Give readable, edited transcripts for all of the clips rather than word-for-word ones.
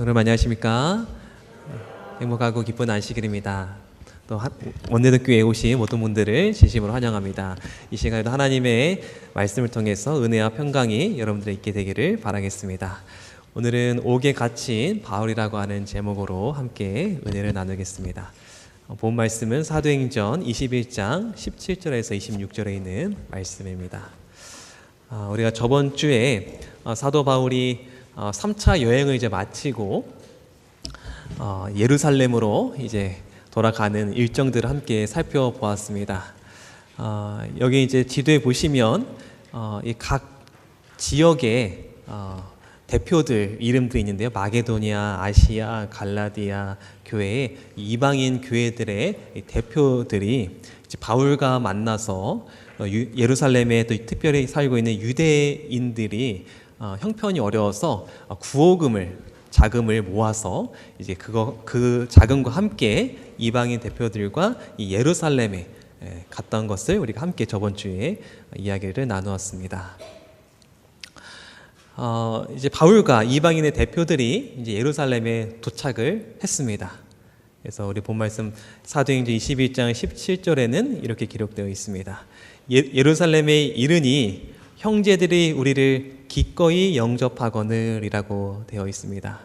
여러분 안녕하십니까? 행복하고 기쁜 안식일입니다. 또 원내대교회에 오신 모든 분들을 진심으로 환영합니다. 이 시간에도 하나님의 말씀을 통해서 은혜와 평강이 여러분들에게 있게 되기를 바라겠습니다. 오늘은 옥에 갇힌 바울이라고 하는 제목으로 함께 은혜를 나누겠습니다. 본 말씀은 사도행전 21장 17절에서 26절에 있는 말씀입니다. 우리가 저번 주에 사도 바울이 3차 여행을 이제 마치고 예루살렘으로 이제 돌아가는 일정들을 함께 살펴보았습니다. 여기 이제 지도에 보시면 이 각 지역의 대표들 이름들이 있는데요. 마게도니아, 아시아, 갈라디아 교회의 이방인 교회들의 대표들이 이제 바울과 만나서 예루살렘에 또 특별히 살고 있는 유대인들이 형편이 어려워서 자금을 모아서 이제 그 자금과 함께 이방인 대표들과 이 예루살렘에 갔던 것을 우리가 함께 저번 주에 이야기를 나누었습니다. 이제 바울과 이방인의 대표들이 이제 예루살렘에 도착을 했습니다. 그래서 우리 본 말씀 사도행전 21장 17절에는 이렇게 기록되어 있습니다. 예루살렘에 이르니 형제들이 우리를 기꺼이 영접하거늘이라고 되어 있습니다.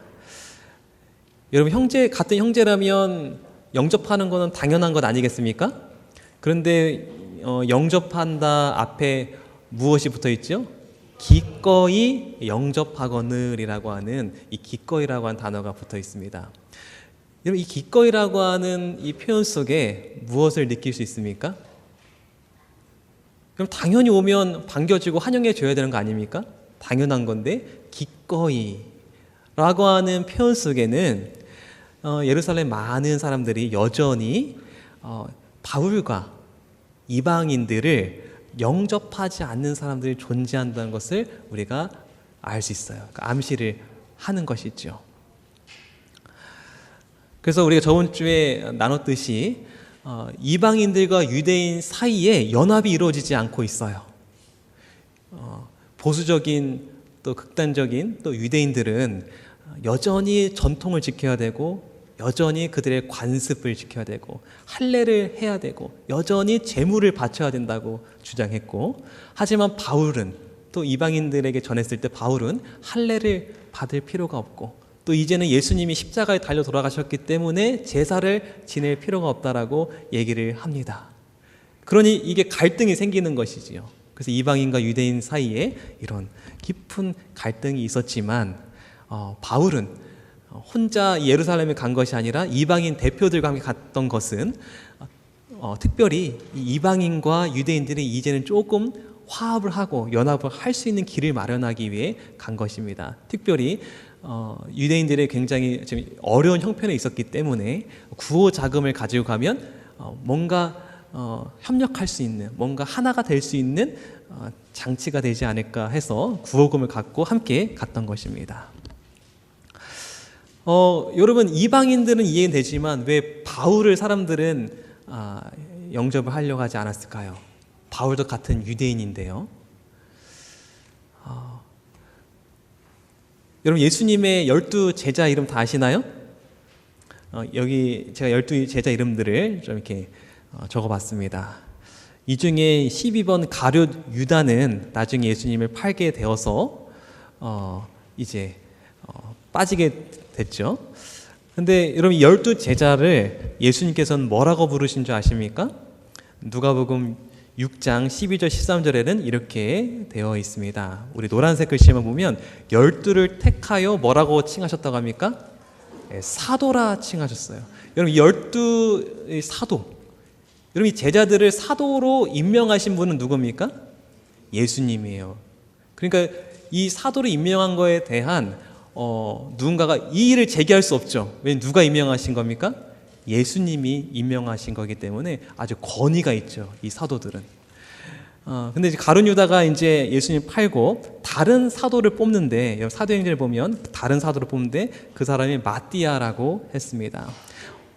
여러분 같은 형제라면 영접하는 것은 당연한 것 아니겠습니까? 그런데 영접한다 앞에 무엇이 붙어 있죠? 기꺼이 영접하거늘이라고 하는 이 기꺼이라고 하는 단어가 붙어 있습니다. 여러분 이 기꺼이라고 하는 이 표현 속에 무엇을 느낄 수 있습니까? 그럼 당연히 오면 반겨주고 환영해 줘야 되는 거 아닙니까? 당연한 건데 기꺼이라고 하는 표현 속에는 예루살렘 많은 사람들이 여전히 바울과 이방인들을 영접하지 않는 사람들이 존재한다는 것을 우리가 알 수 있어요. 그러니까 암시를 하는 것이죠. 그래서 우리가 저번 주에 나눴듯이 이방인들과 유대인 사이에 연합이 이루어지지 않고 있어요. 보수적인 또 극단적인 또 유대인들은 여전히 전통을 지켜야 되고 여전히 그들의 관습을 지켜야 되고 할례를 해야 되고 여전히 제물을 바쳐야 된다고 주장했고, 하지만 바울은 또 이방인들에게 전했을 때 바울은 할례를 받을 필요가 없고 또 이제는 예수님이 십자가에 달려 돌아가셨기 때문에 제사를 지낼 필요가 없다라고 얘기를 합니다. 그러니 이게 갈등이 생기는 것이지요. 그래서 이방인과 유대인 사이에 이런 깊은 갈등이 있었지만 바울은 혼자 예루살렘에 간 것이 아니라 이방인 대표들과 함께 갔던 것은 특별히 이방인과 유대인들이 이제는 조금 화합을 하고 연합을 할 수 있는 길을 마련하기 위해 간 것입니다. 특별히 유대인들이 굉장히 지금 어려운 형편에 있었기 때문에 구호 자금을 가지고 가면 뭔가 협력할 수 있는, 뭔가 하나가 될 수 있는 장치가 되지 않을까 해서 구호금을 갖고 함께 갔던 것입니다. 여러분 이방인들은 이해는 되지만 왜 바울을 사람들은 영접을 하려고 하지 않았을까요? 바울도 같은 유대인인데요. 여러분 예수님의 12제자 이름 다 아시나요? 여기 제가 12제자 이름들을 좀 이렇게 적어봤습니다. 이 중에 12번 가룟 유다는 나중에 예수님을 팔게 되어서 이제 빠지게 됐죠. 근데 여러분 12제자를 예수님께서는 뭐라고 부르신 줄 아십니까? 누가복음 6장 12절 13절에는 이렇게 되어 있습니다. 우리 노란색 글씨만 보면 12를 택하여 뭐라고 칭하셨다고 합니까? 네, 사도라 칭하셨어요. 여러분 12 사도, 여러분 이 제자들을 사도로 임명하신 분은 누굽니까? 예수님이에요. 그러니까 이 사도로 임명한 거에 대한 누군가가 이의를 제기할 수 없죠. 왜 누가 임명하신 겁니까? 예수님이 임명하신 거기 때문에 아주 권위가 있죠. 이 사도들은. 근데 이제 가룟 유다가 이제 예수님 팔고 다른 사도를 뽑는데, 사도행전을 보면 다른 사도를 뽑는데 그 사람이 마띠아라고 했습니다.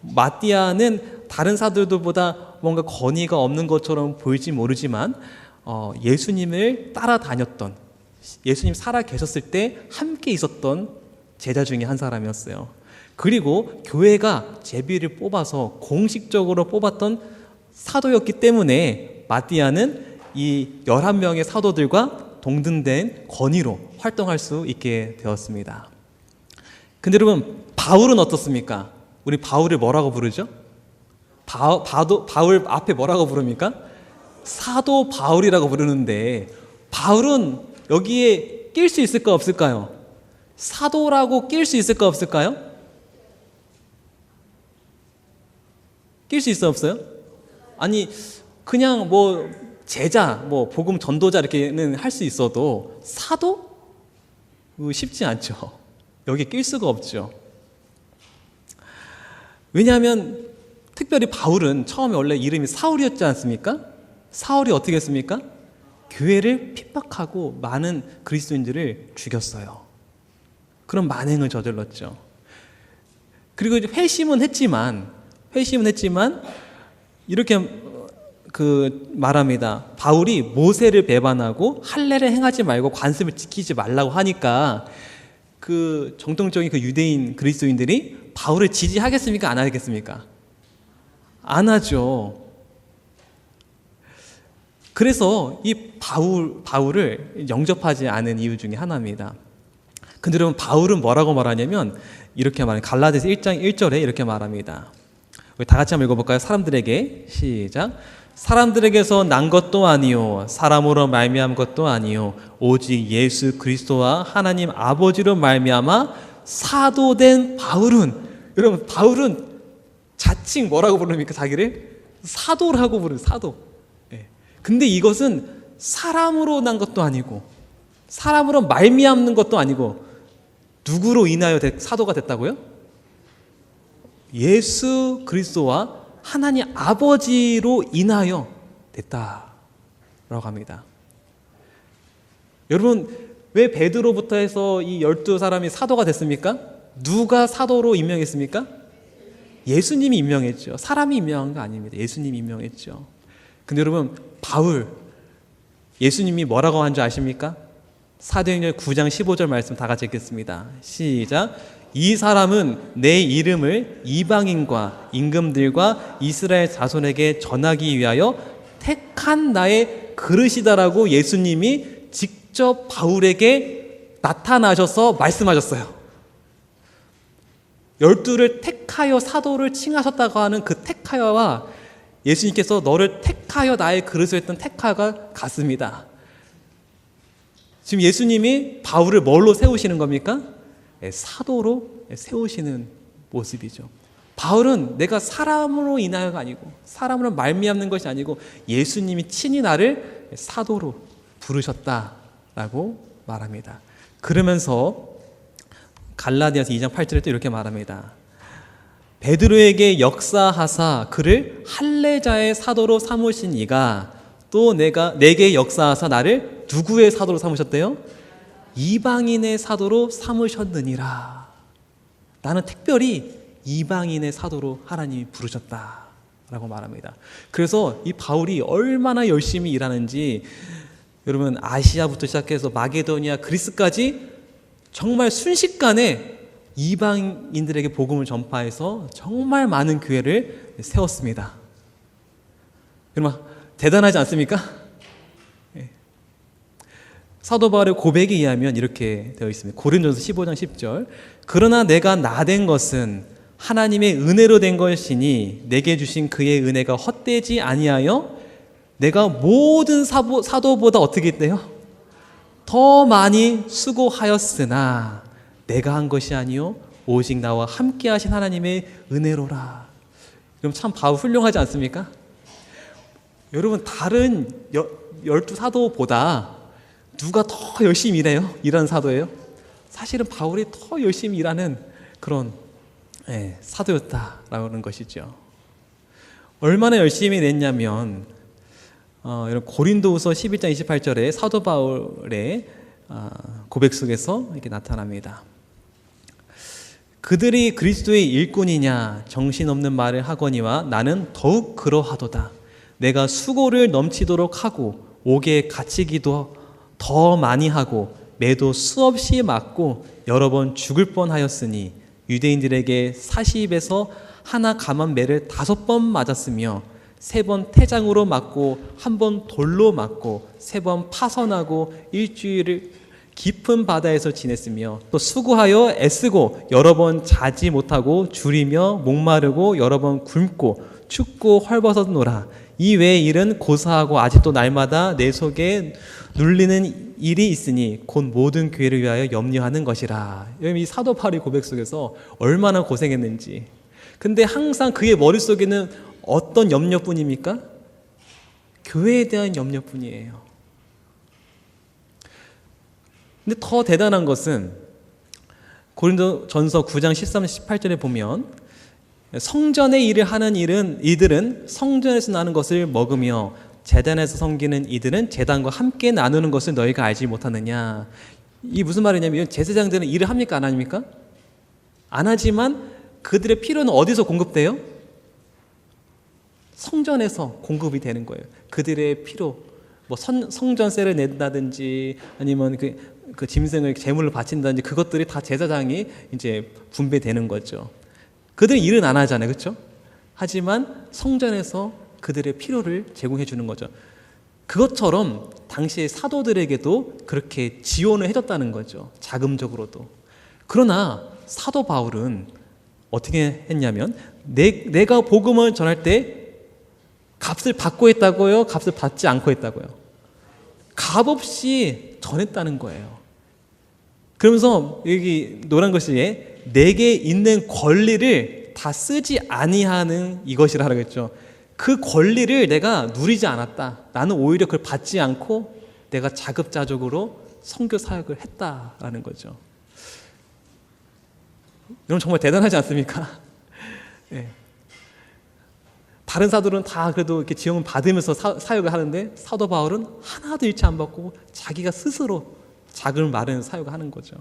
마띠아는 다른 사도들보다 뭔가 권위가 없는 것처럼 보일지 모르지만 예수님을 따라다녔던, 예수님 살아 계셨을 때 함께 있었던 제자 중에 한 사람이었어요. 그리고 교회가 제비를 뽑아서 공식적으로 뽑았던 사도였기 때문에 마띠아는 이 11명의 사도들과 동등된 권위로 활동할 수 있게 되었습니다. 근데 여러분, 바울은 어떻습니까? 우리 바울을 뭐라고 부르죠? 바울 앞에 뭐라고 부릅니까? 사도 바울이라고 부르는데, 바울은 여기에 낄 수 있을까 없을까요? 사도라고 낄 수 있을까 없을까요? 낄 수 있어 없어요? 아니, 그냥 뭐 제자, 뭐 복음 전도자 이렇게는 할 수 있어도 사도? 쉽지 않죠. 여기에 낄 수가 없죠. 왜냐하면 특별히 바울은 처음에 원래 이름이 사울이었지 않습니까? 사울이 어떻게 했습니까? 교회를 핍박하고 많은 그리스도인들을 죽였어요. 그런 만행을 저질렀죠. 그리고 이제 회심은 했지만 이렇게 말합니다. 바울이 모세를 배반하고 할례를 행하지 말고 관습을 지키지 말라고 하니까 그 정통적인 그 유대인 그리스도인들이 바울을 지지하겠습니까? 안 하겠습니까? 안 하죠. 그래서 이 바울을 영접하지 않은 이유 중에 하나입니다. 근데 여러분, 바울은 뭐라고 말하냐면 이렇게 말해요. 갈라디아서 1장 1절에 이렇게 말합니다. 우리 다 같이 한번 읽어볼까요? 사람들에게, 시작. 사람들에게서 난 것도 아니요 사람으로 말미암은 것도 아니요 오직 예수 그리스도와 하나님 아버지로 말미암아 사도된 바울은, 여러분, 바울은 자칭 뭐라고 부릅니까? 자기를 사도라고 부르는 사도. 근데 이것은 사람으로 난 것도 아니고 사람으로 말미암는 것도 아니고 누구로 인하여 사도가 됐다고요? 예수 그리스도와 하나님 아버지로 인하여 됐다라고 합니다. 여러분, 왜 베드로부터 해서 이 12사람이 사도가 됐습니까? 누가 사도로 임명했습니까? 예수님이 임명했죠. 사람이 임명한 거 아닙니다. 예수님이 임명했죠. 근데 여러분, 바울, 예수님이 뭐라고 한 줄 아십니까? 사도행전 9장 15절 말씀 다 같이 읽겠습니다. 시작. 이 사람은 내 이름을 이방인과 임금들과 이스라엘 자손에게 전하기 위하여 택한 나의 그릇이다라고 예수님이 직접 바울에게 나타나셔서 말씀하셨어요. 12를 택하여 사도를 칭하셨다고 하는 그 택하여와 예수님께서 너를 택하여 나의 그릇을 했던 택하여가 같습니다. 지금 예수님이 바울을 뭘로 세우시는 겁니까? 사도로 세우시는 모습이죠. 바울은 내가 사람으로 인하여가 아니고 사람으로 말미암는 것이 아니고 예수님이 친히 나를 사도로 부르셨다라고 말합니다. 그러면서 갈라디아서 2장 8절에 또 이렇게 말합니다. 베드로에게 역사하사 그를 할례자의 사도로 삼으신 이가 또 내게 역사하사 나를 누구의 사도로 삼으셨대요? 이방인의 사도로 삼으셨느니라. 나는 특별히 이방인의 사도로 하나님이 부르셨다라고 말합니다. 그래서 이 바울이 얼마나 열심히 일하는지 여러분, 아시아부터 시작해서 마게도니아, 그리스까지 정말 순식간에 이방인들에게 복음을 전파해서 정말 많은 교회를 세웠습니다. 여러분, 대단하지 않습니까? 사도 바울의 고백에 의하면 이렇게 되어 있습니다. 고린도전서 15장 10절. 그러나 내가 나된 것은 하나님의 은혜로 된 것이니 내게 주신 그의 은혜가 헛되지 아니하여 내가 모든 사도보다 어떻게 했대요? 더 많이 수고하였으나 내가 한 것이 아니요 오직 나와 함께 하신 하나님의 은혜로라. 그럼 참 바울 훌륭하지 않습니까? 여러분, 다른 12사도보다 누가 더 열심히 일하는 사도예요? 사실은 바울이 더 열심히 일하는 그런 사도였다라는 것이죠. 얼마나 열심히 일했냐면 여러분, 고린도후서 11장 28절에 사도 바울의 고백 속에서 이렇게 나타납니다. 그들이 그리스도의 일꾼이냐 정신없는 말을 하거니와 나는 더욱 그러하도다. 내가 수고를 넘치도록 하고 옥에 갇히기도 더 많이 하고 매도 수없이 맞고 여러 번 죽을 뻔하였으니 유대인들에게 40에서 하나 감한 매를 5번 맞았으며 3번 태장으로 맞고 1번 돌로 맞고 3번 파선하고 일주일을 깊은 바다에서 지냈으며 또 수고하여 애쓰고 여러 번 자지 못하고 줄이며 목마르고 여러 번 굶고 춥고 헐벗었노라. 이 외의 일은 고사하고 아직도 날마다 내 속에 눌리는 일이 있으니 곧 모든 교회를 위하여 염려하는 것이라. 이 사도 바울의 고백 속에서 얼마나 고생했는지. 근데 항상 그의 머릿속에는 어떤 염려뿐입니까? 교회에 대한 염려뿐이에요. 근데 더 대단한 것은 고린도전서 9장 13, 18절에 보면 성전의 일을 하는 이들은 성전에서 나는 것을 먹으며 제단에서 섬기는 이들은 제단과 함께 나누는 것을 너희가 알지 못하느냐. 이게 무슨 말이냐면 제사장들은 일을 합니까? 안 합니까? 안 하지만 그들의 필요는 어디서 공급돼요? 성전에서 공급이 되는 거예요. 그들의 필요, 뭐 성전세를 낸다든지 아니면 그 짐승을 제물로 바친다든지 그것들이 다 제사장이 이제 분배되는 거죠. 그들은 일은 안 하잖아요, 그렇죠? 하지만 성전에서 그들의 필요를 제공해 주는 거죠. 그것처럼 당시의 사도들에게도 그렇게 지원을 해줬다는 거죠. 자금적으로도. 그러나 사도 바울은 어떻게 했냐면 내가 복음을 전할 때 값을 받고 했다고요? 값을 받지 않고 했다고요? 값 없이 전했다는 거예요. 그러면서 여기 노란 글씨에 내게 있는 권리를 다 쓰지 아니하는 이것이라 하겠죠. 그 권리를 내가 누리지 않았다. 나는 오히려 그걸 받지 않고 내가 자급자족으로 선교 사역을 했다라는 거죠. 여러분 정말 대단하지 않습니까? 네. 다른 사도들은 다 그래도 이렇게 지원을 받으면서 사역을 하는데 사도 바울은 하나도 일치 안 받고 자기가 스스로 자금을 마련해서 사역을 하는 거죠.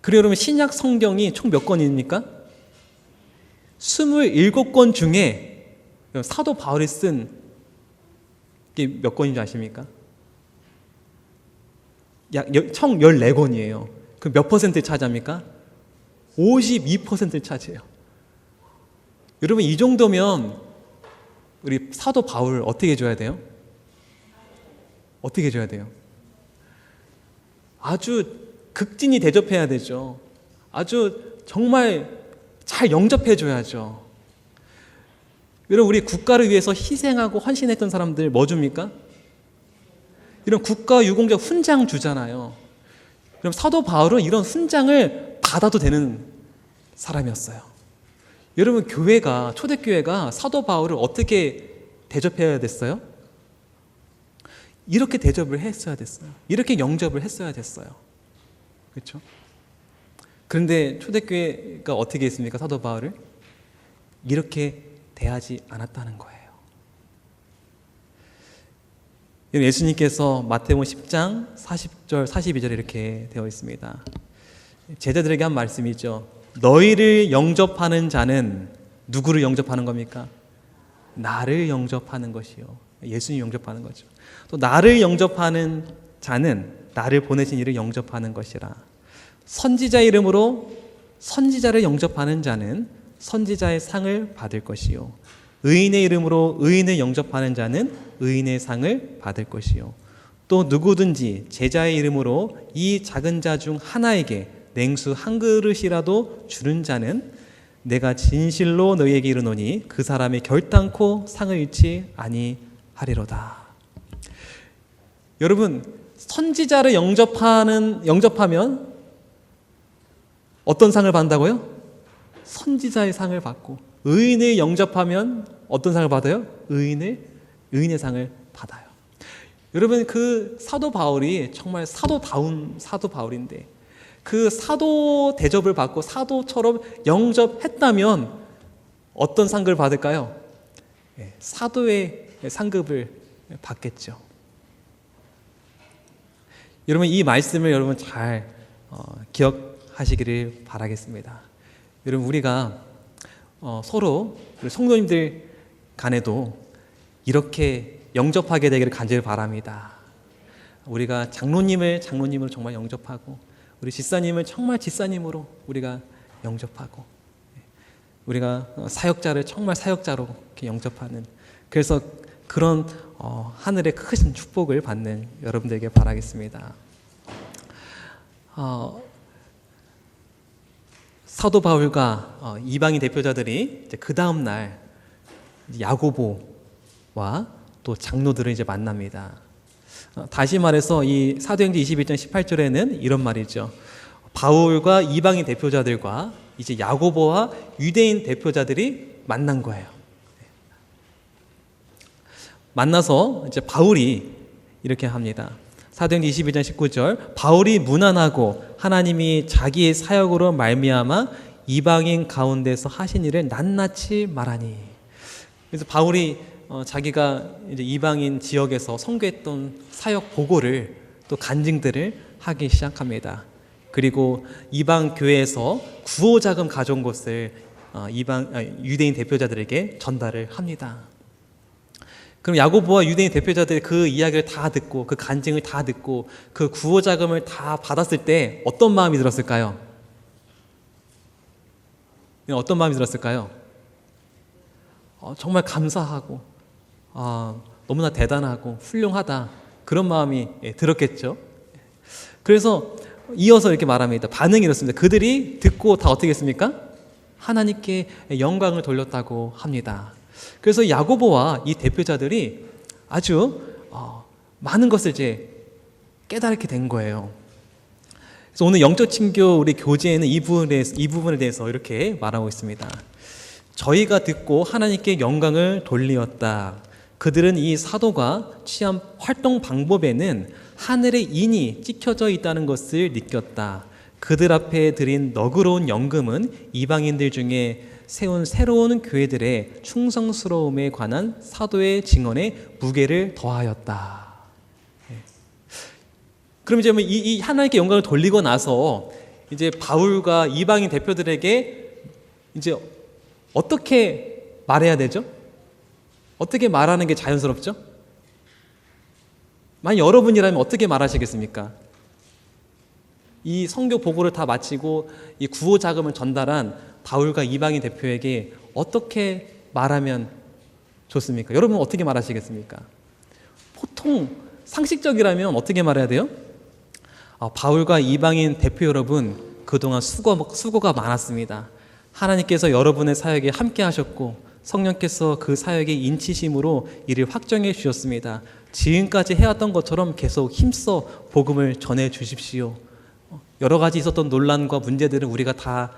그리고 여러분 신약 성경이 총 몇 권입니까? 27권 중에 사도 바울이 쓴 게 몇 권인지 아십니까? 총 14권이에요. 그 몇 퍼센트를 차지합니까? 52%를 차지해요. 여러분 이 정도면 우리 사도 바울 어떻게 해줘야 돼요? 어떻게 해줘야 돼요? 아주 극진히 대접해야 되죠. 아주 정말 잘 영접해줘야죠. 여러분 우리 국가를 위해서 희생하고 헌신했던 사람들 뭐 줍니까? 이런 국가 유공자 훈장 주잖아요. 그럼 사도 바울은 이런 훈장을 받아도 되는 사람이었어요. 여러분 교회가 초대교회가 사도 바울을 어떻게 대접해야 됐어요? 이렇게 대접을 했어야 됐어요. 이렇게 영접을 했어야 됐어요. 그렇죠? 그런데 초대교회가 어떻게 했습니까? 사도 바울을 이렇게 대하지 않았다는 거예요. 예수님께서 마태복음 10장 40절 42절에 이렇게 되어 있습니다. 제자들에게 한 말씀이죠. 너희를 영접하는 자는 누구를 영접하는 겁니까? 나를 영접하는 것이요. 예수님 영접하는 거죠. 또 나를 영접하는 자는 나를 보내신 이를 영접하는 것이라. 선지자 이름으로 선지자를 영접하는 자는 선지자의 상을 받을 것이요. 의인의 이름으로 의인을 영접하는 자는 의인의 상을 받을 것이요. 또 누구든지 제자의 이름으로 이 작은 자 중 하나에게 냉수 한 그릇이라도 주는 자는 내가 진실로 너희에게 이르노니 그 사람이 결단코 상을 잃지 아니하리로다. 여러분 선지자를 영접하면 어떤 상을 받는다고요? 선지자의 상을 받고 의인을 영접하면 어떤 상을 받아요? 의인의 상을 받아요. 여러분 그 사도 바울이 정말 사도다운 사도 바울인데 그 사도 대접을 받고 사도처럼 영접했다면 어떤 상급을 받을까요? 사도의 상급을 받겠죠. 여러분 이 말씀을 여러분 잘 기억하시기를 바라겠습니다. 여러분 우리가 서로 성도님들 간에도 이렇게 영접하게 되기를 간절히 바랍니다. 우리가 장로님을 정말 영접하고 우리 집사님을 정말 집사님으로 우리가 영접하고, 우리가 사역자를 정말 사역자로 이렇게 영접하는, 그래서 그런 하늘의 크신 축복을 받는 여러분들에게 바라겠습니다. 사도 바울과 이방인 대표자들이 이제 그 다음 날 야고보와 또 장로들을 이제 만납니다. 다시 말해서 이 사도행전 21장 18절에는 이런 말이죠. 바울과 이방인 대표자들과 이제 야고보와 유대인 대표자들이 만난 거예요. 만나서 이제 바울이 이렇게 합니다. 사도행전 21장 19절, 바울이 무난하고 하나님이 자기의 사역으로 말미암아 이방인 가운데서 하신 일을 낱낱이 말하니. 그래서 바울이 자기가 이제 이방인 지역에서 선교했던 사역 보고를 또 간증들을 하기 시작합니다. 그리고 이방 교회에서 구호 자금 가져온 것을 유대인 대표자들에게 전달을 합니다. 그럼 야고보와 유대인 대표자들이 그 이야기를 다 듣고 그 간증을 다 듣고 그 구호 자금을 다 받았을 때 어떤 마음이 들었을까요? 어떤 마음이 들었을까요? 정말 감사하고 너무나 대단하고 훌륭하다, 그런 마음이 들었겠죠. 그래서 이어서 이렇게 말합니다. 반응이 이렇습니다. 그들이 듣고 다 어떻게 했습니까? 하나님께 영광을 돌렸다고 합니다. 그래서 야고보와 이 대표자들이 아주 많은 것을 이제 깨닫게 된 거예요. 그래서 오늘 영적 친교 우리 교재에는 이 부분에 대해서 이렇게 말하고 있습니다. 저희가 듣고 하나님께 영광을 돌리었다. 그들은 이 사도가 취한 활동 방법에는 하늘의 인이 찍혀져 있다는 것을 느꼈다. 그들 앞에 드린 너그러운 연금은 이방인들 중에 세운 새로운 교회들의 충성스러움에 관한 사도의 증언에 무게를 더하였다. 그럼 이제 이 하나님께 영광을 돌리고 나서 이제 바울과 이방인 대표들에게 이제 어떻게 말해야 되죠? 어떻게 말하는 게 자연스럽죠? 만약 여러분이라면 어떻게 말하시겠습니까? 이 선교 보고를 다 마치고 이 구호 자금을 전달한 바울과 이방인 대표에게 어떻게 말하면 좋습니까? 여러분 어떻게 말하시겠습니까? 보통 상식적이라면 어떻게 말해야 돼요? 바울과 이방인 대표 여러분, 그동안 수고가 많았습니다. 하나님께서 여러분의 사역에 함께 하셨고 성령께서 그 사역의 인치심으로 이를 확정해 주셨습니다. 지금까지 해왔던 것처럼 계속 힘써 복음을 전해 주십시오. 여러 가지 있었던 논란과 문제들은 우리가 다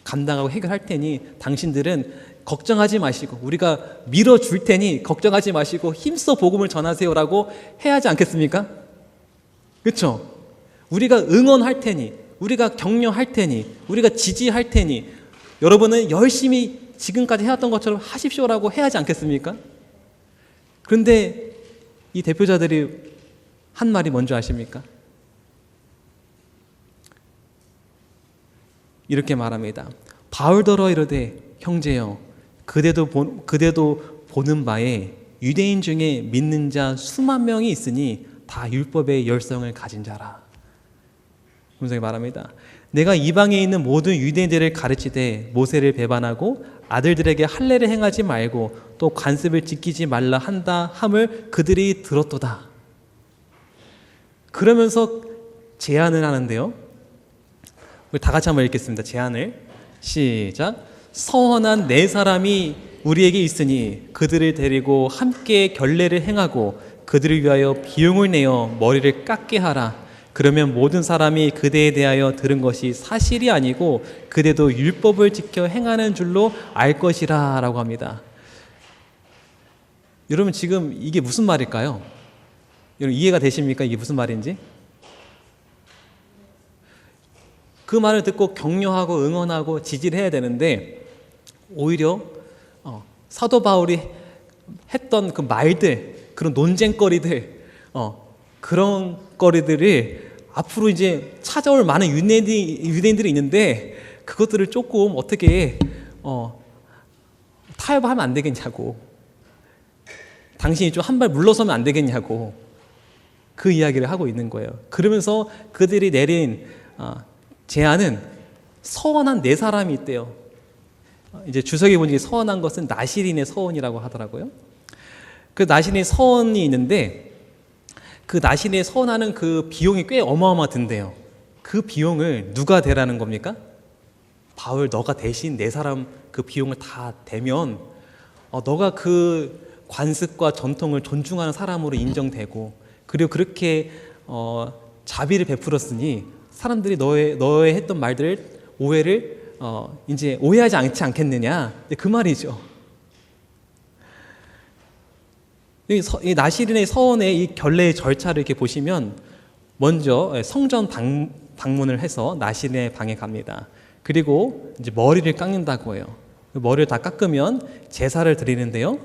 감당하고 해결할 테니 당신들은 걱정하지 마시고 우리가 밀어줄 테니 걱정하지 마시고 힘써 복음을 전하세요라고 해야 하지 않겠습니까? 그렇죠? 우리가 응원할 테니, 우리가 격려할 테니, 우리가 지지할 테니 여러분은 열심히 지금까지 해왔던 것처럼 하십시오라고 해야 하지 않겠습니까? 그런데 이 대표자들이 한 말이 뭔지 아십니까? 이렇게 말합니다. 바울더러 이르되 형제여, 그대도 보는 바에 유대인 중에 믿는 자 수만 명이 있으니 다 율법의 열성을 가진 자라. 그러면서 말합니다. 내가 이방에 있는 모든 유대인들을 가르치되 모세를 배반하고 아들들에게 할례를 행하지 말고 또 관습을 지키지 말라 한다 함을 그들이 들었도다. 그러면서 제안을 하는데요. 우리 다 같이 한번 읽겠습니다. 제안을 시작. 서헌한 네 사람이 우리에게 있으니 그들을 데리고 함께 결례를 행하고 그들을 위하여 비용을 내어 머리를 깎게 하라. 그러면 모든 사람이 그대에 대하여 들은 것이 사실이 아니고 그대도 율법을 지켜 행하는 줄로 알 것이라 라고 합니다. 여러분 지금 이게 무슨 말일까요? 여러분 이해가 되십니까? 이게 무슨 말인지? 그 말을 듣고 격려하고 응원하고 지지를 해야 되는데 오히려 사도 바울이 했던 그 말들, 그런 논쟁거리들, 그런 거리들이 앞으로 이제 찾아올 많은 유대인들이 있는데 그것들을 조금 어떻게 타협하면 안 되겠냐고, 당신이 좀 한 발 물러서면 안 되겠냐고 그 이야기를 하고 있는 거예요. 그러면서 그들이 내린 제안은 서원한 네 사람이 있대요. 이제 주석에 보니 서원한 것은 나실인의 서원이라고 하더라고요. 그 나실인의 서원이 있는데 그 나실인의 서원하는 그 비용이 꽤 어마어마하던데요. 그 비용을 누가 대라는 겁니까? 바울, 너가 대신 네 사람 그 비용을 다 대면 너가 그 관습과 전통을 존중하는 사람으로 인정되고, 그리고 그렇게 자비를 베풀었으니 사람들이 너의 했던 말들을 오해를 이제 오해하지 않지 않겠느냐, 그 말이죠. 이 나실인의 서원의 이 결례의 절차를 이렇게 보시면 먼저 성전 방문을 해서 나실인의 방에 갑니다. 그리고 이제 머리를 깎는다고 해요. 머리를 다 깎으면 제사를 드리는데요.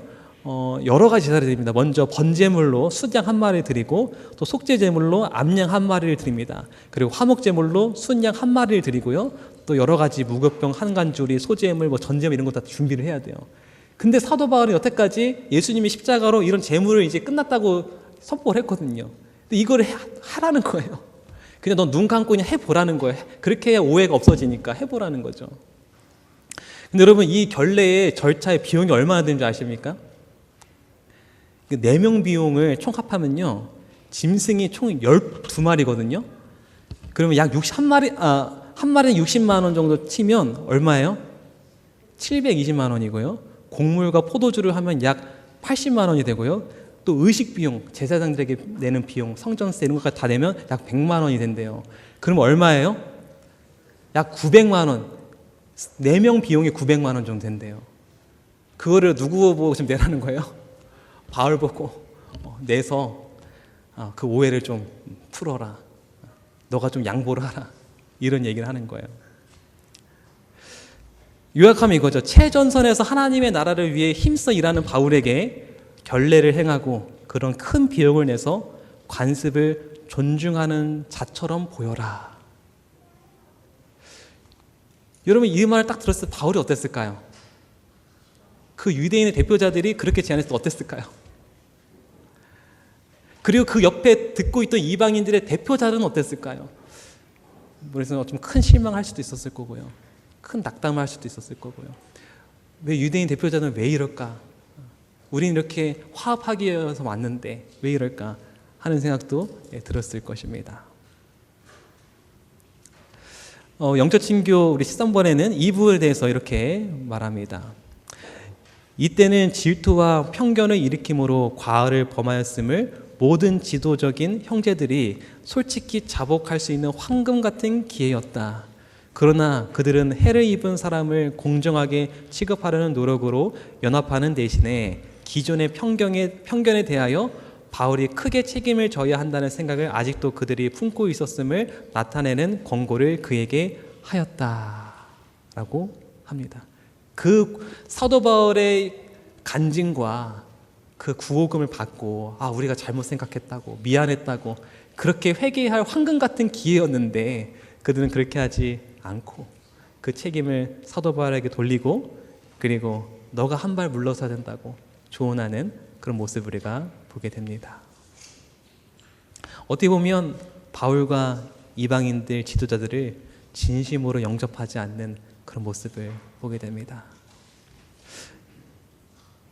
여러 가지 제사를 드립니다. 먼저 번제물로 순양 한 마리 드리고, 또 속죄제물로 암양 한 마리를 드립니다. 그리고 화목제물로 순양 한 마리를 드리고요. 또 여러 가지 무교병 한 간주리, 소제물, 전제물 이런 거 다 준비를 해야 돼요. 근데 사도 바울은 여태까지 예수님이 십자가로 이런 제물을 이제 끝났다고 선포를 했거든요. 근데 이거를 하라는 거예요. 그냥 넌 눈 감고 그냥 해보라는 거예요. 그렇게 해야 오해가 없어지니까 해보라는 거죠. 근데 여러분, 이 결례의 절차의 비용이 얼마나 되는지 아십니까? 4명 비용을 총 합하면요, 짐승이 총 12마리거든요. 그러면 약 한 마리는 60만 원 정도 치면 얼마예요? 720만 원이고요. 곡물과 포도주를 하면 약 80만 원이 되고요. 또 의식 비용, 제사장들에게 내는 비용, 성전세 이런 것까지 다 내면 약 100만 원이 된대요. 그럼 얼마예요? 약 900만 원. 4명 비용이 900만 원 정도 된대요. 그거를 누구 보고 지금 내라는 거예요? 바울 보고 내서 그 오해를 좀 풀어라. 너가 좀 양보를 하라. 이런 얘기를 하는 거예요. 요약하면 이거죠. 최전선에서 하나님의 나라를 위해 힘써 일하는 바울에게 결례를 행하고 그런 큰 비용을 내서 관습을 존중하는 자처럼 보여라. 여러분, 이 말을 딱 들었을 때 바울이 어땠을까요? 그 유대인의 대표자들이 그렇게 제안했을 때 어땠을까요? 그리고 그 옆에 듣고 있던 이방인들의 대표자들은 어땠을까요? 그래서 좀 큰 실망할 수도 있었을 거고요. 큰 낙담할 수도 있었을 거고요. 왜 유대인 대표자는 왜 이럴까? 우리는 이렇게 화합하기 위해서 왔는데 왜 이럴까? 하는 생각도 들었을 것입니다. 영적친교 우리 13번에는 이 부분에 대해서 이렇게 말합니다. 이때는 질투와 편견을 일으킴으로 과언을 범하였음을 모든 지도적인 형제들이 솔직히 자복할 수 있는 황금 같은 기회였다. 그러나 그들은 해를 입은 사람을 공정하게 취급하려는 노력으로 연합하는 대신에 기존의 편견에 대하여 바울이 크게 책임을 져야 한다는 생각을 아직도 그들이 품고 있었음을 나타내는 권고를 그에게 하였다라고 합니다. 그 사도 바울의 간증과 그 구호금을 받고 우리가 잘못 생각했다고 미안했다고 그렇게 회개할 황금 같은 기회였는데 그들은 그렇게 하지 않고 그 책임을 사도 바울에게 돌리고, 그리고 너가 한 발 물러서야 된다고 조언하는 그런 모습을 우리가 보게 됩니다. 어떻게 보면 바울과 이방인들 지도자들을 진심으로 영접하지 않는 그런 모습을 보게 됩니다.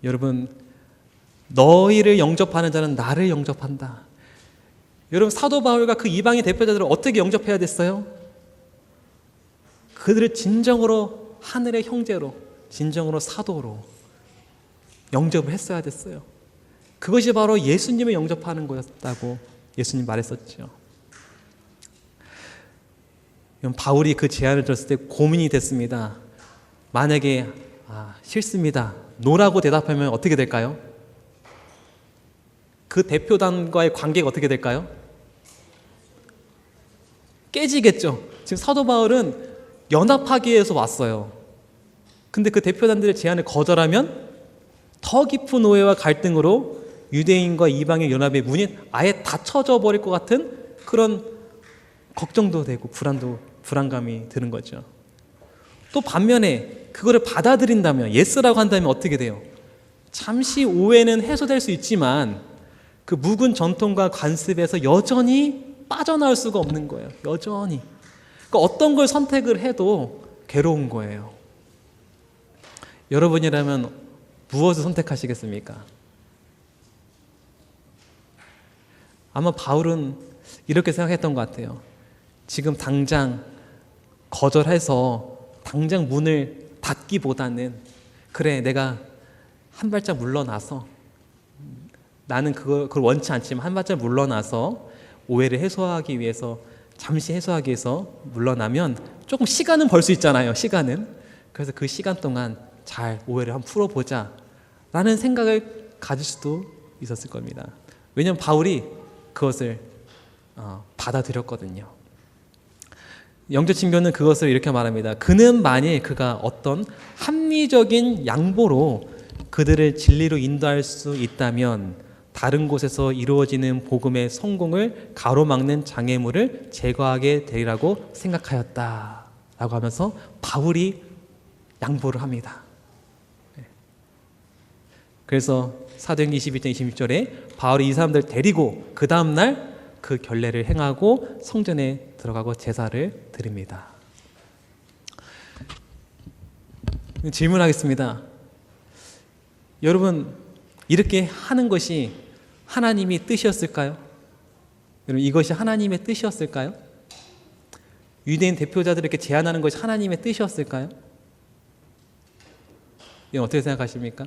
여러분, 너희를 영접하는 자는 나를 영접한다. 여러분, 사도 바울과 그 이방인 대표자들을 어떻게 영접해야 됐어요? 그들을 진정으로 하늘의 형제로, 진정으로 사도로 영접을 했어야 됐어요. 그것이 바로 예수님을 영접하는 거였다고 예수님 말했었죠. 바울이 그 제안을 들었을 때 고민이 됐습니다. 만약에 싫습니다, 노라고 대답하면 어떻게 될까요? 그 대표단과의 관계가 어떻게 될까요? 깨지겠죠. 지금 사도 바울은 연합하기 위해서 왔어요. 근데 그 대표단들의 제안을 거절하면 더 깊은 오해와 갈등으로 유대인과 이방인 연합의 문이 아예 닫혀져 버릴 것 같은 그런 걱정도 되고 불안감이 드는 거죠. 또 반면에 그거를 받아들인다면, 예스라고 한다면 어떻게 돼요? 잠시 오해는 해소될 수 있지만 그 묵은 전통과 관습에서 여전히 빠져나올 수가 없는 거예요. 여전히. 그러니까 어떤 걸 선택을 해도 괴로운 거예요. 여러분이라면 무엇을 선택하시겠습니까? 아마 바울은 이렇게 생각했던 것 같아요. 지금 당장 거절해서 당장 문을 닫기보다는 그래, 내가 한 발짝 물러나서 나는 그걸 원치 않지만 한 발짝 물러나서 오해를 해소하기 위해서 잠시 해소하기 위해서 물러나면 조금 시간은 벌 수 있잖아요. 시간은. 그래서 그 시간 동안 잘 오해를 한번 풀어보자 라는 생각을 가질 수도 있었을 겁니다. 왜냐하면 바울이 그것을 받아들였거든요. 영적 친교는 그것을 이렇게 말합니다. 그는 만일 그가 어떤 합리적인 양보로 그들을 진리로 인도할 수 있다면 다른 곳에서 이루어지는 복음의 성공을 가로막는 장애물을 제거하게 되리라고 생각하였다 라고 하면서 바울이 양보를 합니다. 그래서 사도행전 21장 26절에 바울이 이 사람들 데리고 그 다음날 그 결례를 행하고 성전에 들어가고 제사를 드립니다. 질문하겠습니다. 여러분, 이렇게 하는 것이 하나님의 뜻이었을까요? 여러분, 이것이 하나님의 뜻이었을까요? 유대인 대표자들을 이렇게 제안하는 것이 하나님의 뜻이었을까요? 이건 어떻게 생각하십니까?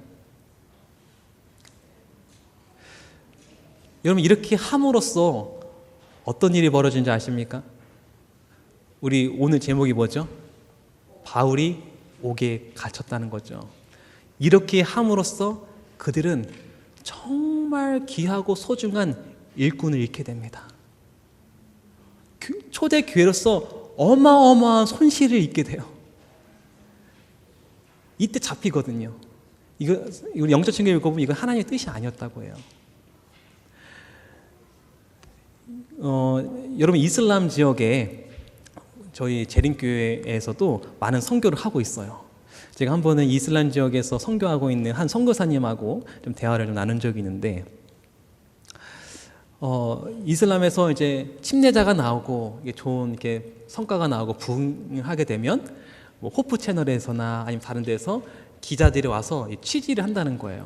여러분, 이렇게 함으로써 어떤 일이 벌어진지 아십니까? 우리 오늘 제목이 뭐죠? 바울이 옥에 갇혔다는 거죠. 이렇게 함으로써 그들은 정말 귀하고 소중한 일꾼을 잃게 됩니다. 초대 교회로서 어마어마한 손실을 입게 돼요. 이때 잡히거든요. 이거 영적 친구 읽어보면 이건 하나님의 뜻이 아니었다고 해요. 여러분, 이슬람 지역에 저희 재림교회에서도 많은 선교를 하고 있어요. 제가 한 번은 이슬람 지역에서 선교하고 있는 한 선교사님하고 좀 대화를 좀 나눈 적이 있는데, 이슬람에서 이제 침례자가 나오고 이게 좋은 이렇게 성과가 나오고 부흥을 하게 되면 뭐 호프 채널에서나 아니면 다른 데서 기자들이 와서 취재를 한다는 거예요.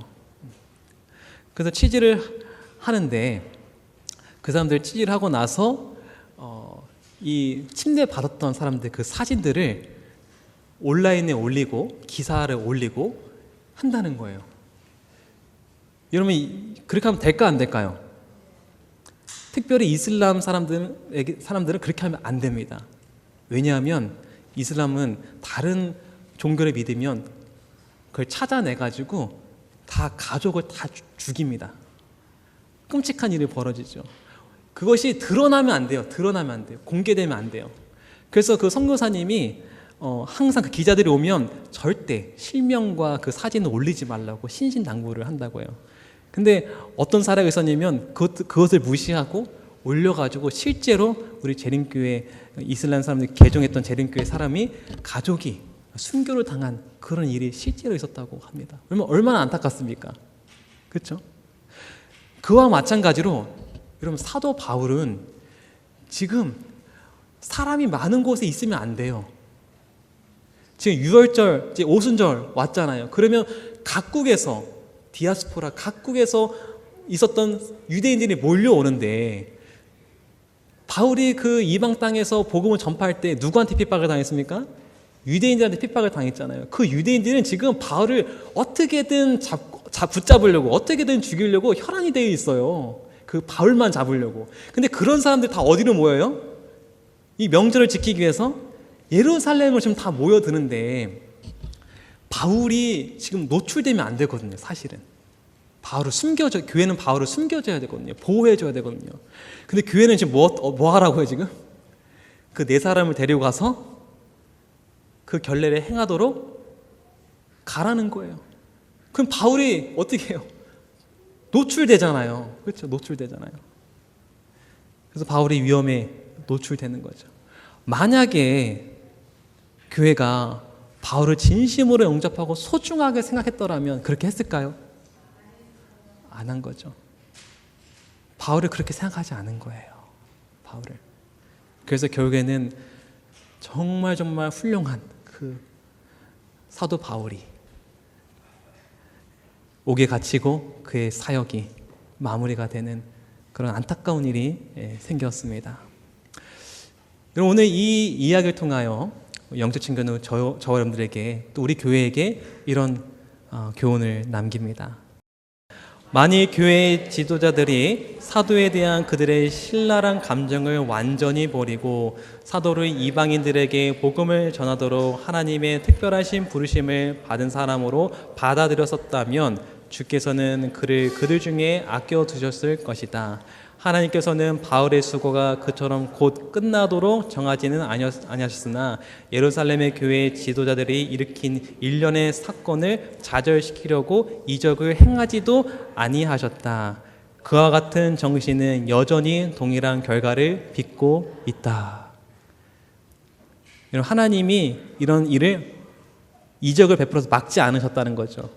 그래서 취재를 하는데 그 사람들 취재를 하고 나서 이 침례 받았던 사람들 그 사진들을 온라인에 올리고 기사를 올리고 한다는 거예요. 여러분, 그렇게 하면 될까 안 될까요? 특별히 이슬람 사람들은 그렇게 하면 안 됩니다. 왜냐하면 이슬람은 다른 종교를 믿으면 그걸 찾아내가지고 다 가족을 다 죽입니다. 끔찍한 일이 벌어지죠. 그것이 드러나면 안 돼요. 드러나면 안 돼요. 공개되면 안 돼요. 그래서 그 선교사님이 항상 그 기자들이 오면 절대 실명과 그 사진을 올리지 말라고 신신당부를 한다고 해요. 근데 어떤 사례가 있었냐면 그것을 무시하고 올려가지고 실제로 우리 재림교회 이슬람 사람들이 개종했던 재림교회 사람이 가족이 순교를 당한 그런 일이 실제로 있었다고 합니다. 얼마나 안타깝습니까? 그렇죠? 그와 마찬가지로 여러분, 사도 바울은 지금 사람이 많은 곳에 있으면 안 돼요. 지금 유월절, 이제 오순절 왔잖아요. 그러면 각국에서 디아스포라 각국에서 있었던 유대인들이 몰려오는데 바울이 그 이방 땅에서 복음을 전파할 때 누구한테 핍박을 당했습니까? 유대인들한테 핍박을 당했잖아요. 그 유대인들은 지금 바울을 어떻게든 붙잡으려고 어떻게든 죽이려고 혈안이 되어 있어요. 그 바울만 잡으려고. 근데 그런 사람들 다 어디로 모여요? 이 명절을 지키기 위해서 예루살렘을 지금 다 모여드는데 바울이 지금 노출되면 안 되거든요. 사실은 교회는 바울을 숨겨줘야 되거든요. 보호해줘야 되거든요. 근데 교회는 지금 뭐 하라고요 지금? 그 네 사람을 데리고 가서 그 결례를 행하도록 가라는 거예요. 그럼 바울이 어떻게 해요? 노출되잖아요. 그렇죠? 노출되잖아요. 그래서 바울이 위험에 노출되는 거죠. 만약에 교회가 바울을 진심으로 영접하고 소중하게 생각했더라면 그렇게 했을까요? 안 한 거죠. 바울을 그렇게 생각하지 않은 거예요. 바울을. 그래서 결국에는 정말 정말 훌륭한 그 사도 바울이 옥에 갇히고 그의 사역이 마무리가 되는 그런 안타까운 일이 생겼습니다. 여러분, 오늘 이 이야기를 통하여 영적 친구는 저와 여러분들에게 또 우리 교회에게 이런 교훈을 남깁니다. 만일 교회 지도자들이 사도에 대한 그들의 신랄한 감정을 완전히 버리고 사도를 이방인들에게 복음을 전하도록 하나님의 특별하신 부르심을 받은 사람으로 받아들였었다면 주께서는 그를 그들 중에 아껴두셨을 것이다. 하나님께서는 바울의 수고가 그처럼 곧 끝나도록 정하지는 아니하셨으나 예루살렘의 교회 지도자들이 일으킨 일련의 사건을 좌절시키려고 이적을 행하지도 아니하셨다. 그와 같은 정신은 여전히 동일한 결과를 빚고 있다. 하나님이 이런 일을 이적을 베풀어서 막지 않으셨다는 거죠.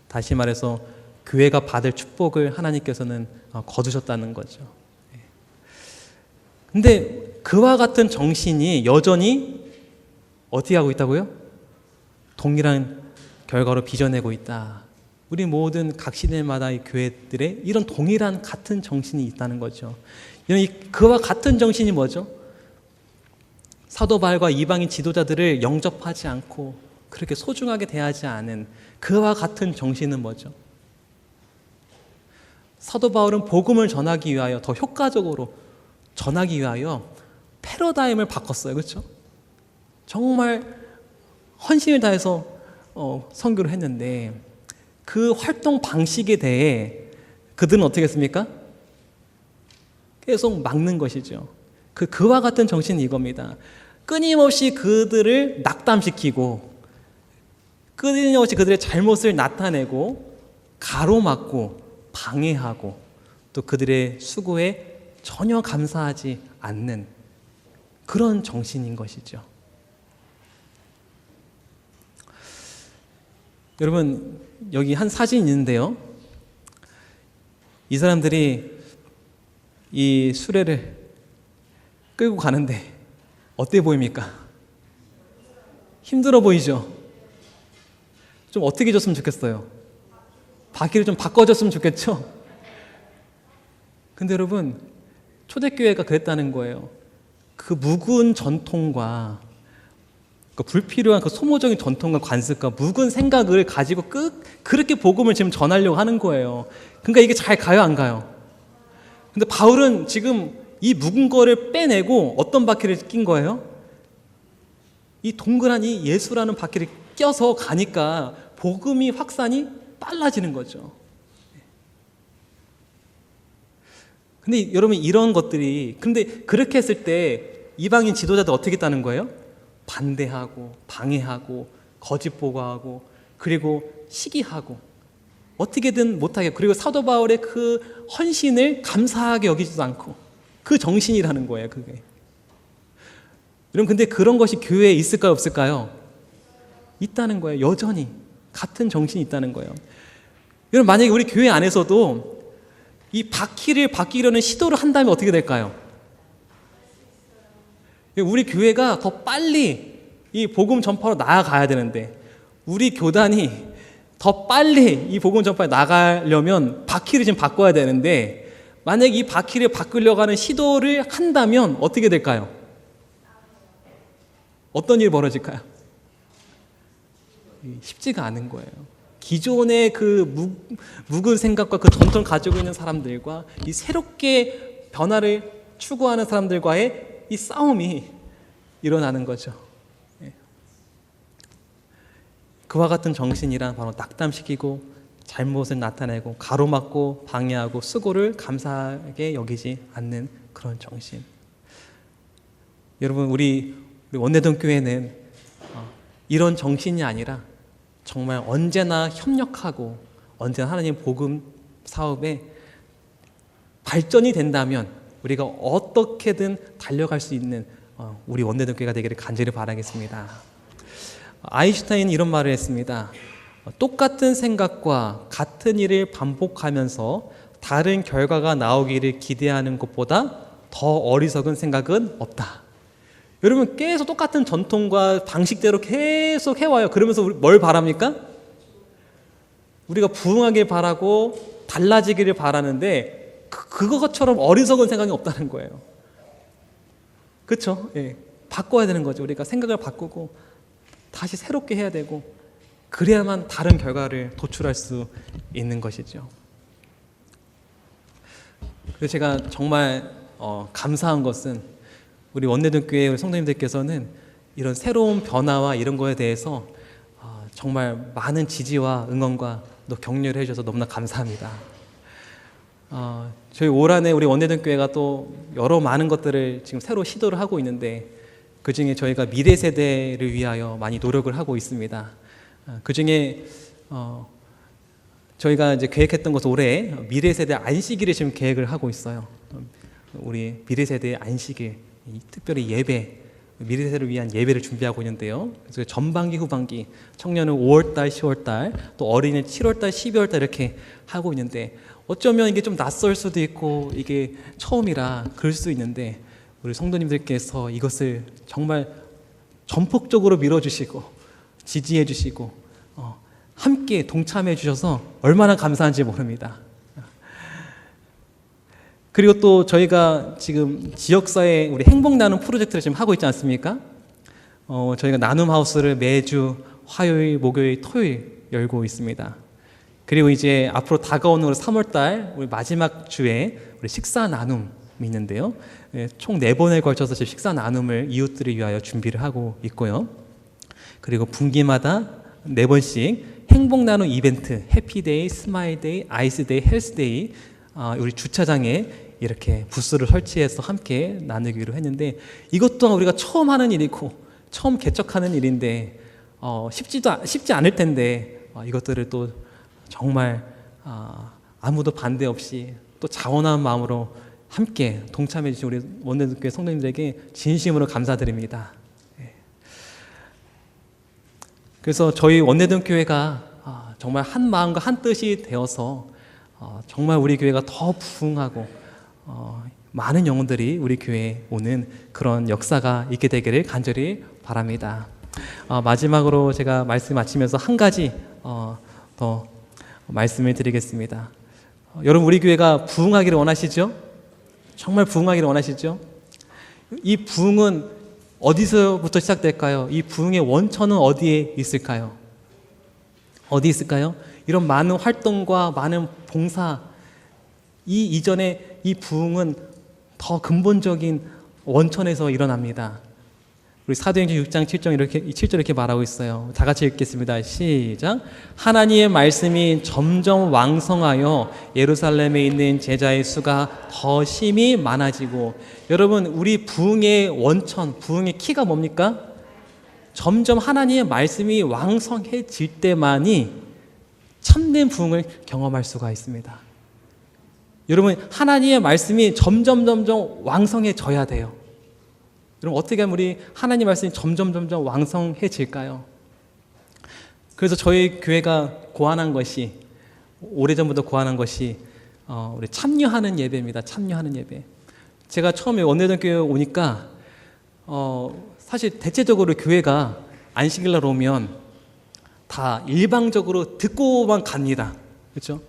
다시 말해서 교회가 받을 축복을 하나님께서는 거두셨다는 거죠. 근데 그와 같은 정신이 여전히 어떻게 하고 있다고요? 동일한 결과로 빚어내고 있다. 우리 모든 각 시대마다 이 교회들의 이런 동일한 같은 정신이 있다는 거죠. 그와 같은 정신이 뭐죠? 사도 바울과 이방인 지도자들을 영접하지 않고 그렇게 소중하게 대하지 않은 그와 같은 정신은 뭐죠? 사도 바울은 복음을 전하기 위하여 더 효과적으로 전하기 위하여 패러다임을 바꿨어요. 그렇죠? 정말 헌신을 다해서 선교를 했는데 그 활동 방식에 대해 그들은 어떻게 했습니까? 계속 막는 것이죠. 그와 같은 정신이 이겁니다. 끊임없이 그들을 낙담시키고 끊임없이 그들의 잘못을 나타내고 가로막고 방해하고 또 그들의 수고에 전혀 감사하지 않는 그런 정신인 것이죠. 여러분, 여기 한 사진이 있는데요. 이 사람들이 이 수레를 끌고 가는데 어때 보입니까? 힘들어 보이죠? 좀 어떻게 해줬으면 좋겠어요? 바퀴를 좀 바꿔줬으면 좋겠죠? 근데 여러분, 초대교회가 그랬다는 거예요. 그 묵은 전통과 그 불필요한 그 소모적인 전통과 관습과 묵은 생각을 가지고 그렇게 복음을 지금 전하려고 하는 거예요. 그러니까 이게 잘 가요, 안 가요? 근데 바울은 지금 이 묵은 거를 빼내고 어떤 바퀴를 낀 거예요? 이 동그란 이 예수라는 바퀴를 껴서 가니까 복음이 확산이 빨라지는 거죠. 근데 여러분, 이런 것들이, 근데 그렇게 했을 때 이방인 지도자들 어떻게 했다는 거예요? 반대하고 방해하고 거짓 보고하고 그리고 시기하고 어떻게든 못하게, 그리고 사도 바울의 그 헌신을 감사하게 여기지도 않고 그 정신이라는 거예요, 그게. 여러분, 근데 그런 것이 교회에 있을까요, 없을까요? 있다는 거예요. 여전히 같은 정신이 있다는 거예요. 여러분, 만약에 우리 교회 안에서도 이 바퀴를 바뀌려는 시도를 한다면 어떻게 될까요? 우리 교회가 더 빨리 이 복음 전파로 나아가야 되는데, 우리 교단이 더 빨리 이 복음 전파에 나가려면 바퀴를 지금 바꿔야 되는데, 만약에 이 바퀴를 바꾸려고 하는 시도를 한다면 어떻게 될까요? 어떤 일이 벌어질까요? 쉽지가 않은 거예요. 기존의 그 묵은 생각과 그 전통을 가지고 있는 사람들과 이 새롭게 변화를 추구하는 사람들과의 이 싸움이 일어나는 거죠. 그와 같은 정신이란 바로 낙담시키고 잘못을 나타내고 가로막고 방해하고 수고를 감사하게 여기지 않는 그런 정신. 여러분, 우리 원내동 교회는 이런 정신이 아니라 정말 언제나 협력하고 언제나 하나님 복음 사업에 발전이 된다면 우리가 어떻게든 달려갈 수 있는 우리 원내동 교회가 되기를 간절히 바라겠습니다. 아인슈타인은 이런 말을 했습니다. 똑같은 생각과 같은 일을 반복하면서 다른 결과가 나오기를 기대하는 것보다 더 어리석은 생각은 없다. 여러분 계속 똑같은 전통과 방식대로 계속 해와요. 그러면서 우리 뭘 바랍니까? 우리가 부흥하길 바라고 달라지기를 바라는데 그것처럼 어리석은 생각이 없다는 거예요. 그렇죠? 예. 바꿔야 되는 거죠. 우리가 생각을 바꾸고 다시 새롭게 해야 되고 그래야만 다른 결과를 도출할 수 있는 것이죠. 그래서 제가 정말 감사한 것은 우리 원내등교회 우리 성도님들께서는 이런 새로운 변화와 이런 거에 대해서 정말 많은 지지와 응원과 또 격려를 해주셔서 너무나 감사합니다. 저희 올 한해 우리 원내등교회가 또 여러 많은 것들을 지금 새로 시도를 하고 있는데 그 중에 저희가 미래 세대를 위하여 많이 노력을 하고 있습니다. 그 중에 저희가 이제 계획했던 것은 올해 미래 세대 안식일을 지금 계획을 하고 있어요. 우리 미래 세대의 안식일, 특별히 예배, 미래 세대를 위한 예배를 준비하고 있는데요. 그래서 전반기, 후반기, 청년은 5월달, 10월달, 또 어린이 7월달, 12월달 이렇게 하고 있는데 어쩌면 이게 좀 낯설 수도 있고 이게 처음이라 그럴 수 있는데 우리 성도님들께서 이것을 정말 전폭적으로 밀어주시고 지지해 주시고 함께 동참해 주셔서 얼마나 감사한지 모릅니다. 그리고 또 저희가 지금 지역사회 우리 행복 나눔 프로젝트를 지금 하고 있지 않습니까? 저희가 나눔 하우스를 매주 화요일, 목요일, 토요일 열고 있습니다. 그리고 이제 앞으로 다가오는 3월달 우리 마지막 주에 우리 식사 나눔이 있는데요. 총 4번에 걸쳐서 지금 식사 나눔을 이웃들을 위하여 준비를 하고 있고요. 그리고 분기마다 4번씩 행복 나눔 이벤트, 해피데이, 스마일데이, 아이스데이, 헬스데이 우리 주차장에 이렇게 부스를 설치해서 함께 나누기로 했는데 이것 또한 우리가 처음 하는 일이고 처음 개척하는 일인데 쉽지 않을 텐데 이것들을 또 정말 아무도 반대 없이 또 자원한 마음으로 함께 동참해 주신 우리 원내등교회 성도님들에게 진심으로 감사드립니다. 그래서 저희 원내등교회가 정말 한 마음과 한 뜻이 되어서 정말 우리 교회가 더 부흥하고 많은 영혼들이 우리 교회에 오는 그런 역사가 있게 되기를 간절히 바랍니다. 마지막으로 제가 말씀 마치면서 한 가지 더 말씀을 드리겠습니다. 여러분 우리 교회가 부흥하기를 원하시죠? 정말 부흥하기를 원하시죠? 이 부흥은 어디서부터 시작될까요? 이 부흥의 원천은 어디에 있을까요? 어디 있을까요? 이런 많은 활동과 많은 봉사 이전에 이 부흥은 더 근본적인 원천에서 일어납니다. 우리 사도행전 6장 7절 이렇게 말하고 있어요. 다 같이 읽겠습니다. 시작. 하나님의 말씀이 점점 왕성하여 예루살렘에 있는 제자의 수가 더 심히 많아지고 여러분 우리 부흥의 원천, 부흥의 키가 뭡니까? 점점 하나님의 말씀이 왕성해질 때만이 참된 부흥을 경험할 수가 있습니다. 여러분 하나님의 말씀이 점점 왕성해져야 돼요. 여러분 어떻게 하면 우리 하나님 말씀이 점점 왕성해질까요? 그래서 저희 교회가 고안한 것이 오래전부터 고안한 것이 우리 참여하는 예배입니다. 참여하는 예배. 제가 처음에 원내등교회 오니까 사실 대체적으로 교회가 안식일날 오면 다 일방적으로 듣고만 갑니다. 그렇죠?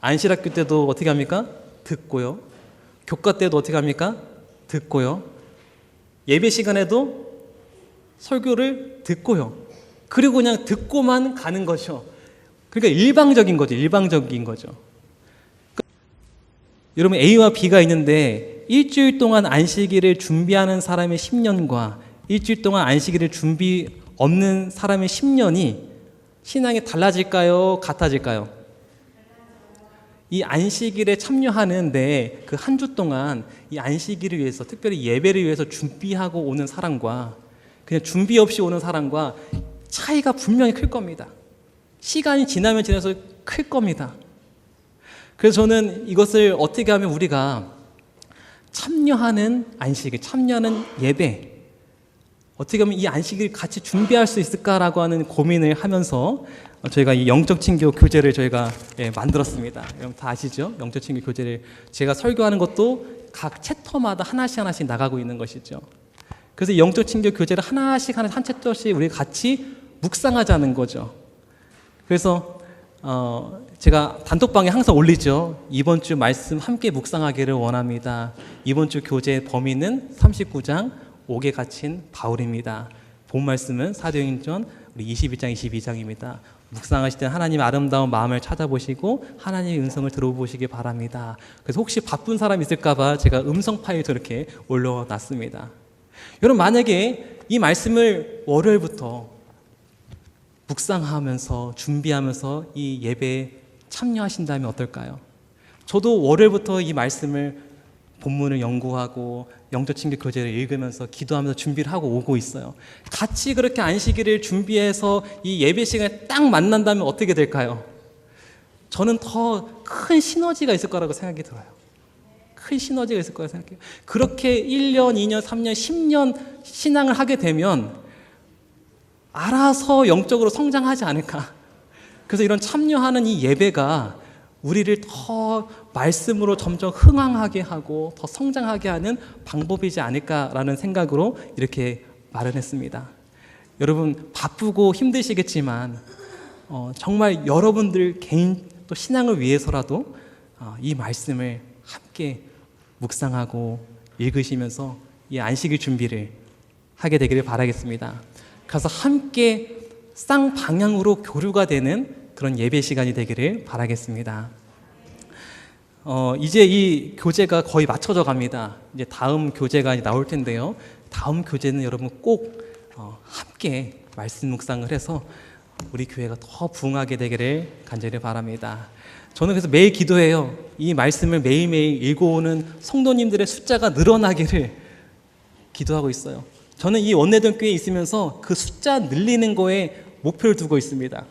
안실학교 때도 어떻게 합니까? 듣고요. 교과 때도 어떻게 합니까? 듣고요. 예배 시간에도 설교를 듣고요. 그리고 그냥 듣고만 가는 거죠. 그러니까 일방적인 거죠. 일방적인 거죠. 여러분 A와 B가 있는데 일주일 동안 안식일을 준비하는 사람의 10년과 일주일 동안 안식일을 준비 없는 사람의 10년이 신앙이 달라질까요? 같아질까요? 이 안식일에 참여하는데 그 한 주 동안 이 안식일을 위해서 특별히 예배를 위해서 준비하고 오는 사람과 그냥 준비 없이 오는 사람과 차이가 분명히 클 겁니다. 시간이 지나면 지나서 클 겁니다. 그래서 저는 이것을 어떻게 하면 우리가 참여하는 안식일, 참여하는 예배 어떻게 하면 이 안식일 같이 준비할 수 있을까라고 하는 고민을 하면서 저희가 이 영적 친교 교재를 저희가 만들었습니다. 여러분 다 아시죠? 영적 친교 교재를 제가 설교하는 것도 각 챕터마다 하나씩 나가고 있는 것이죠. 그래서 영적 친교 교제를 하나씩 한 챕터씩 우리 같이 묵상하자는 거죠. 그래서 제가 단톡방에 항상 올리죠. 이번 주 말씀 함께 묵상하기를 원합니다. 이번 주 교제 범위는 39장 옥에 갇힌 바울입니다. 본 말씀은 사도행전 우리 21장 22장입니다. 묵상하실 때 하나님의 아름다운 마음을 찾아보시고 하나님의 음성을 들어보시기 바랍니다. 그래서 혹시 바쁜 사람 있을까 봐 제가 음성 파일도 이렇게 올려놨습니다. 여러분, 만약에 이 말씀을 월요일부터 묵상하면서 준비하면서 이 예배에 참여하신다면 어떨까요? 저도 월요일부터 이 말씀을 본문을 연구하고 영적 친교 교제를 읽으면서 기도하면서 준비를 하고 오고 있어요. 같이 그렇게 안식일을 준비해서 이 예배 시간에 딱 만난다면 어떻게 될까요? 저는 더 큰 시너지가 있을 거라고 생각이 들어요. 큰 시너지가 있을 거라고 생각해요. 그렇게 1년, 2년, 3년, 10년 신앙을 하게 되면 알아서 영적으로 성장하지 않을까. 그래서 이런 참여하는 이 예배가 우리를 더 말씀으로 점점 흥황하게 하고 더 성장하게 하는 방법이지 않을까라는 생각으로 이렇게 말을 했습니다. 여러분, 바쁘고 힘드시겠지만 정말 여러분들 개인 또 신앙을 위해서라도 이 말씀을 함께 묵상하고 읽으시면서 이 안식일 준비를 하게 되기를 바라겠습니다. 그래서 함께 쌍방향으로 교류가 되는 그런 예배 시간이 되기를 바라겠습니다. 이제 이 교재가 거의 맞춰져 갑니다. 이제 다음 교재가 나올 텐데요. 다음 교재는 여러분 꼭 함께 말씀 묵상을 해서 우리 교회가 더 부흥하게 되기를 간절히 바랍니다. 저는 그래서 매일 기도해요. 이 말씀을 매일매일 읽어오는 성도님들의 숫자가 늘어나기를 기도하고 있어요. 저는 이 원내동 교회에 있으면서 그 숫자 늘리는 거에 목표를 두고 있습니다.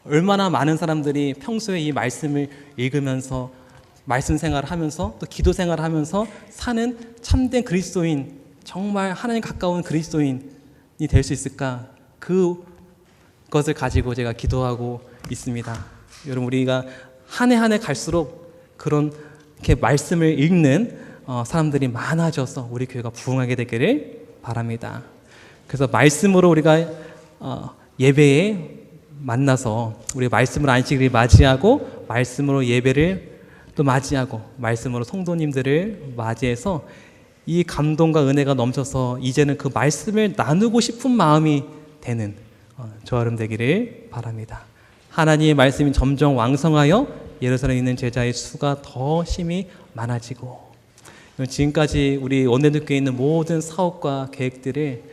얼마나 많은 사람들이 평소에 이 말씀을 읽으면서 말씀 생활을 하면서 또 기도 생활을 하면서 사는 참된 그리스도인, 정말 하나님 가까운 그리스도인이 될 수 있을까? 그것을 가지고 제가 기도하고 있습니다. 여러분, 우리가 한 해 한 해 갈수록 그렇게 말씀을 읽는 사람들이 많아져서 우리 교회가 부흥하게 되기를 바랍니다. 그래서 말씀으로 우리가 예배에 만나서 우리 말씀으로 안식일을 맞이하고 말씀으로 예배를 또 맞이하고 말씀으로 성도님들을 맞이해서 이 감동과 은혜가 넘쳐서 이제는 그 말씀을 나누고 싶은 마음이 되는 저와 여러분 되기를 바랍니다. 하나님의 말씀이 점점 왕성하여 예루살렘에 있는 제자의 수가 더 심히 많아지고, 지금까지 우리 원내교회에 있는 모든 사업과 계획들을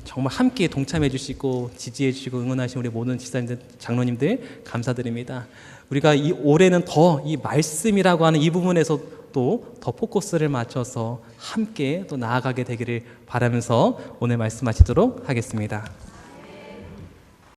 정말 함께 동참해 주시고 지지해 주시고 응원하신 우리 모든 집사님들, 장로님들 감사드립니다. 우리가 이 올해는 더 이 말씀이라고 하는 이 부분에서 또 더 포커스를 맞춰서 함께 또 나아가게 되기를 바라면서 오늘 말씀 마치도록 하겠습니다.